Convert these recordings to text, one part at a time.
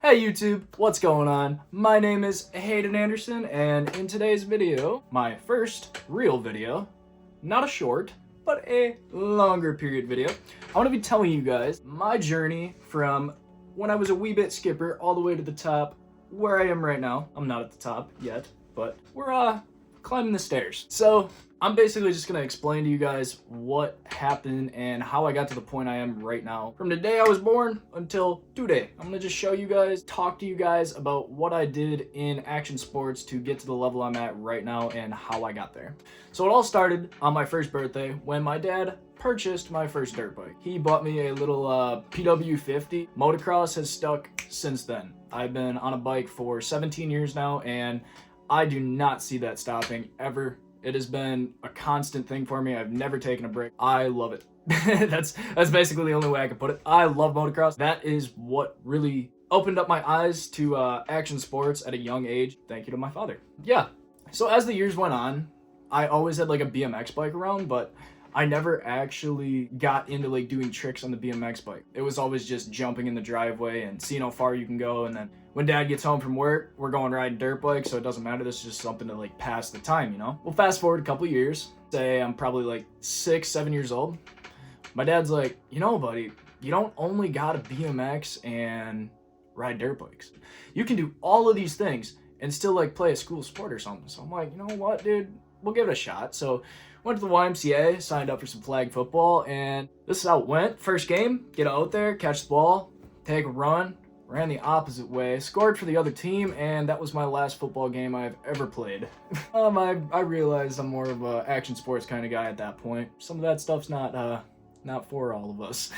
Hey YouTube, what's going on? My name is Hayden Anderson, and in today's video, my first real video, not a short, but a longer period video, I want to be telling you guys my journey from when I was a wee bit skipper all the way to the top, where I am right now. I'm not at the top yet, but we're climbing the stairs. So I'm basically just gonna explain to you guys what happened and how I got to the point I am right now. From the day I was born until today. I'm gonna just show you guys, talk to you guys about what I did in action sports to get to the level I'm at right now and how I got there. So it all started on my first birthday when my dad purchased my first dirt bike. He bought me a little PW50. Motocross has stuck since then. I've been on a bike for 17 years now and I do not see that stopping ever. It has been a constant thing for me. I've never taken a break. I love it. That's basically the only way I can put it. I love motocross. That is what really opened up my eyes to action sports at a young age. Thank you to my father. Yeah. So as the years went on, I always had like a BMX bike around, but I never actually got into like doing tricks on the BMX bike. It was always just jumping in the driveway and seeing how far you can go. And then when dad gets home from work, we're going riding dirt bikes, so it doesn't matter. This is just something to like pass the time, you know? Well, fast forward a couple years, say I'm probably like 6, 7 years old. My dad's like, you know, buddy, you don't only got a BMX and ride dirt bikes. You can do all of these things and still like play a school sport or something. So I'm like, you know what, dude? We'll give it a shot. So went to the YMCA, signed up for some flag football, and this is how it went. First game, get out there, catch the ball, take a run, ran the opposite way, scored for the other team, and that was my last football game I've ever played. I realized I'm more of a action sports kind of guy at that point. Some of that stuff's not for all of us.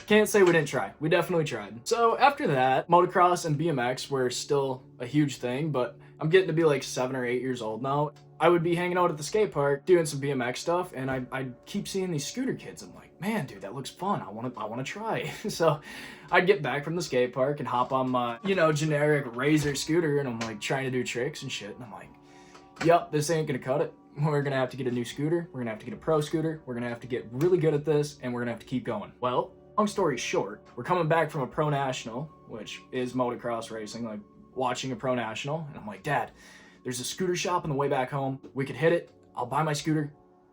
Can't say we didn't try. We definitely tried. So after that, motocross and BMX were still a huge thing, but I'm getting to be like 7 or 8 years old now. I would be hanging out at the skate park doing some BMX stuff, and I keep seeing these scooter kids. I'm like, man, dude, that looks fun. I want to try. So I'd get back from the skate park and hop on my, generic Razor scooter, and I'm like trying to do tricks and shit. And I'm like, yep, this ain't gonna cut it. We're gonna have to get a new scooter. We're gonna have to get a pro scooter. We're gonna have to get really good at this, and we're gonna have to keep going. Well, long story short, we're coming back from a pro national, which is motocross racing, like watching a pro national, and I'm like, Dad, there's a scooter shop on the way back home. We could hit it. I'll buy my scooter.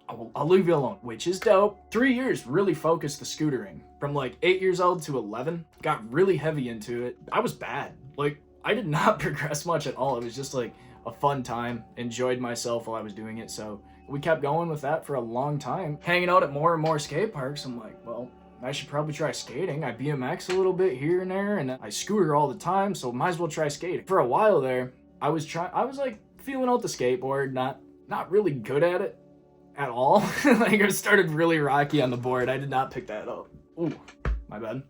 I'll leave you alone, which is dope. 3 years really focused the scootering. From like 8 years old to 11, got really heavy into it. I was bad. Like, I did not progress much at all. It was just like a fun time. Enjoyed myself while I was doing it. So we kept going with that for a long time. Hanging out at more and more skate parks. I'm like, well, I should probably try skating. I BMX a little bit here and there, and I scooter all the time, so might as well try skating. For a while there, I was like feeling out the skateboard, not really good at it at all. Like it started really rocky on the board. I did not pick that up. Ooh, my bad.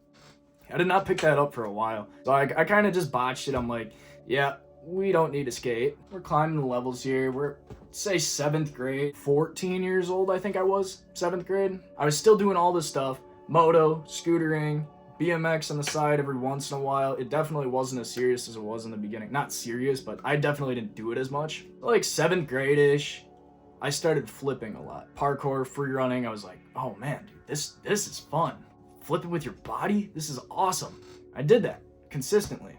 I did not pick that up for a while. So I kind of just botched it. I'm like, yeah, we don't need to skate. We're climbing the levels here. We're, say, 7th grade, 14 years old, I think I was, 7th grade. I was still doing all this stuff, moto, scootering, BMX on the side every once in a while. It definitely wasn't as serious as it was in the beginning. Not serious, but I definitely didn't do it as much. Like 7th grade-ish, I started flipping a lot. Parkour, free running, I was like, oh man, dude, this is fun. Flipping with your body, this is awesome. I did that consistently.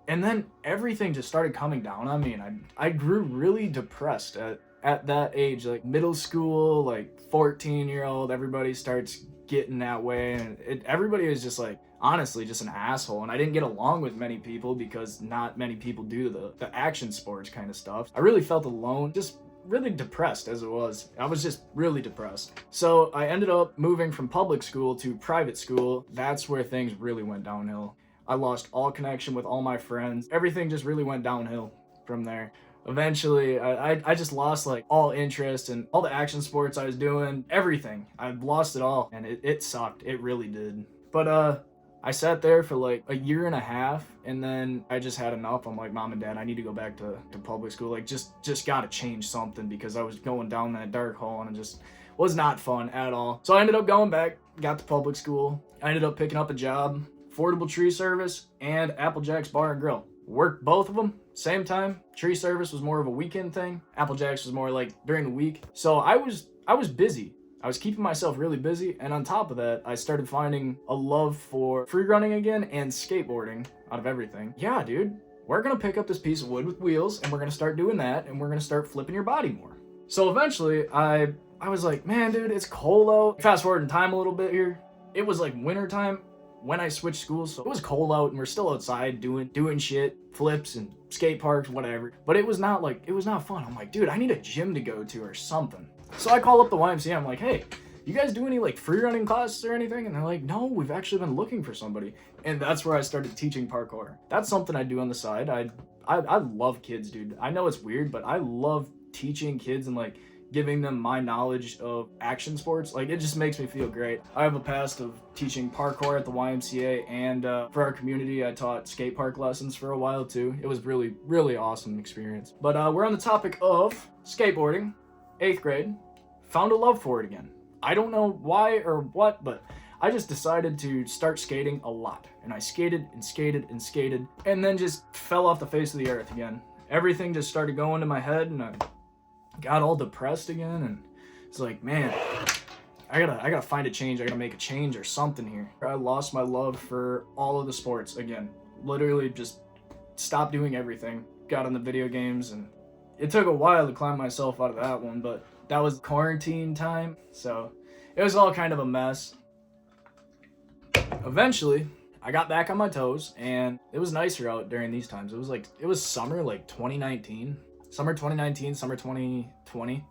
And then everything just started coming down on me, and I grew really depressed at that age. Like middle school, like 14-year-old, everybody starts getting that way, and everybody was just like, honestly, just an asshole. And I didn't get along with many people because not many people do the action sports kind of stuff. I really felt alone, just really depressed as it was. I was just really depressed. So I ended up moving from public school to private school. That's where things really went downhill. I lost all connection with all my friends. Everything just really went downhill from there. Eventually, I just lost like all interest in all the action sports I was doing, everything. I lost it all, and it sucked. It really did. But I sat there for like a year and a half, and then I just had enough. I'm like, Mom and Dad, I need to go back to public school. Like, just gotta change something, because I was going down that dark hole, and it just was not fun at all. So I ended up going back, got to public school. I ended up picking up a job, affordable tree service, and Applejack's Bar and Grill. Worked both of them same time. Tree service was more of a weekend thing. Applejack's was more like during the week. So I was busy. I was keeping myself really busy, and on top of that, I started finding a love for free running again and skateboarding out of everything. Yeah, dude, we're gonna pick up this piece of wood with wheels, and we're gonna start doing that, and we're gonna start flipping your body more. So eventually, I was like, man, dude, it's cold out. Fast forward in time a little bit here. It was like winter time when I switched schools, so it was cold out, and we're still outside doing shit, flips and skate parks, whatever. But it was not fun. I'm like, dude, I need a gym to go to or something. So I call up the YMCA. I'm like, hey, you guys do any like free running classes or anything? And they're like, no, we've actually been looking for somebody. And that's where I started teaching parkour. That's something I do on the side. I love kids, dude. I know it's weird, but I love teaching kids and like giving them my knowledge of action sports. Like, it just makes me feel great. I have a past of teaching parkour at the YMCA, and for our community, I taught skate park lessons for a while too. It was really, really awesome experience. But we're on the topic of skateboarding. 8th grade, found a love for it again. I don't know why or what, but I just decided to start skating a lot. And I skated and skated and skated, and then just fell off the face of the earth again. Everything just started going to my head, and I got all depressed again, and it's like, man, I gotta find a change. I gotta make a change or something here. I lost my love for all of the sports again. Literally just stopped doing everything. Got on the video games, and it took a while to climb myself out of that one, but that was quarantine time, so it was all kind of a mess. Eventually, I got back on my toes, and it was nicer out during these times. It was summer, like 2019. Summer 2019, summer 2020,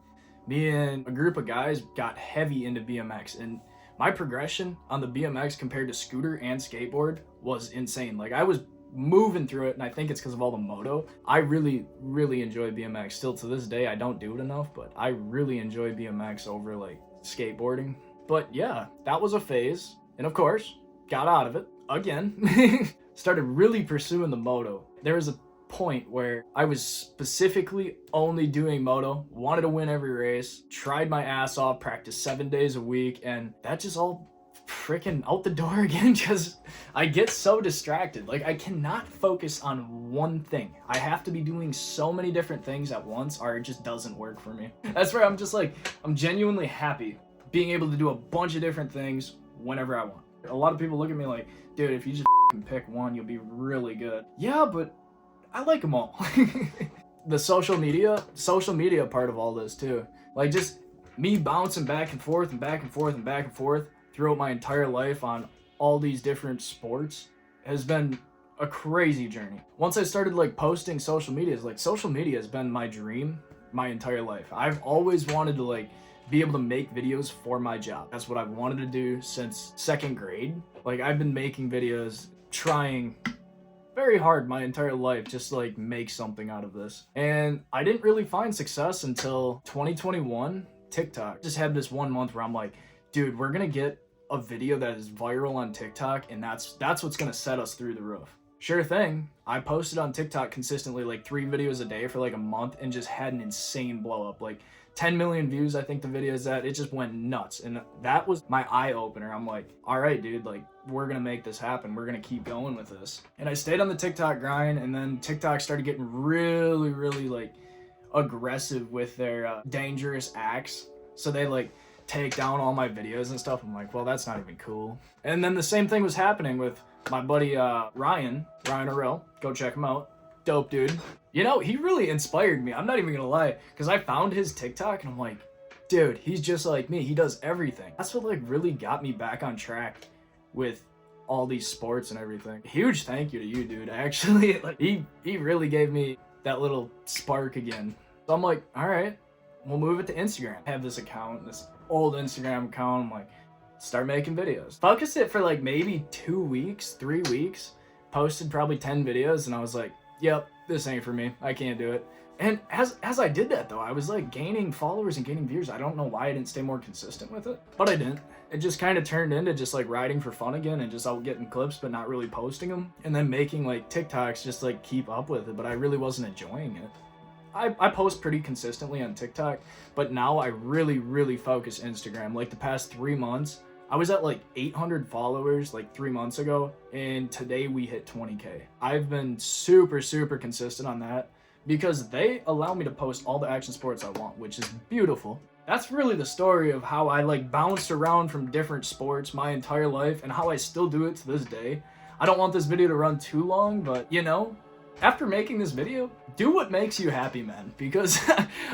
me and a group of guys got heavy into BMX, and my progression on the BMX compared to scooter and skateboard was insane. Like, I was moving through it, and I think it's because of all the moto. I really, really enjoy BMX. Still to this day, I don't do it enough, but I really enjoy BMX over like skateboarding. But yeah, that was a phase, and of course, got out of it again. Started really pursuing the moto. There was a point where I was specifically only doing moto, wanted to win every race, tried my ass off, practiced 7 days a week, and that just all freaking out the door again because I get so distracted. Like, I cannot focus on one thing. I have to be doing so many different things at once, or it just doesn't work for me. That's where I'm just like, I'm genuinely happy being able to do a bunch of different things whenever I want. A lot of people look at me like, dude, if you just pick one, you'll be really good. Yeah, but I like them all. The social media part of all this too. Like, just me bouncing back and forth and back and forth and back and forth throughout my entire life on all these different sports has been a crazy journey. Once I started like posting social media has been my dream my entire life. I've always wanted to like be able to make videos for my job. That's what I've wanted to do since 2nd grade. Like, I've been making videos, trying very hard my entire life just to like make something out of this. And I didn't really find success until 2021. TikTok just had this 1 month where I'm like, dude, we're gonna get a video that is viral on TikTok, and that's what's gonna set us through the roof. Sure thing. I posted on TikTok consistently like 3 videos a day for like a month and just had an insane blow up. Like 10 million views, I think the video is at. It just went nuts. And that was my eye opener. I'm like, all right, dude, like, we're gonna make this happen. We're gonna keep going with this. And I stayed on the TikTok grind, and then TikTok started getting really, really like aggressive with their dangerous acts. So they like take down all my videos and stuff. I'm like, well, that's not even cool. And then the same thing was happening with my buddy Ryan Orell. Go check him out. Dope dude. You know, he really inspired me. I'm not even gonna lie, because I found his TikTok and I'm like, dude, he's just like me. He does everything. That's what like really got me back on track with all these sports and everything. Huge thank you to you, dude. Actually, like, he really gave me that little spark again. So I'm like, all right, we'll move it to Instagram. I have this account, this old Instagram account. I'm like, start making videos. Focused it for like maybe 2 weeks, 3 weeks. Posted probably 10 videos, and I was like, yep, this ain't for me. I can't do it. And as I did that though, I was like gaining followers and gaining views. I don't know why I didn't stay more consistent with it, but I didn't. It just kind of turned into just like riding for fun again and just out getting clips but not really posting them, and then making like TikToks just like keep up with it, but I really wasn't enjoying it. I post pretty consistently on TikTok, but now I really focus Instagram. Like the past 3 months, I was at like 800 followers like 3 months ago, and today we hit 20K. I've been super consistent on that because they allow me to post all the action sports I want, which is beautiful. That's really the story of how I like bounced around from different sports my entire life and how I still do it to this day. I don't want this video to run too long, but you know, after making this video, do what makes you happy, man, because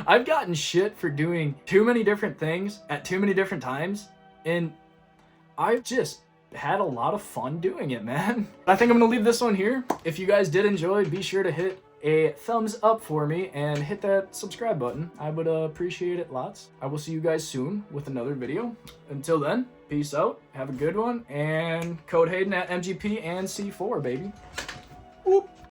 I've gotten shit for doing too many different things at too many different times, and I've just had a lot of fun doing it, man. I think I'm gonna leave this one here. If you guys did enjoy, be sure to hit a thumbs up for me and hit that subscribe button. I would appreciate it lots. I will see you guys soon with another video. Until then, peace out, have a good one, and code Hayden at MGP and C4, baby. Whoop.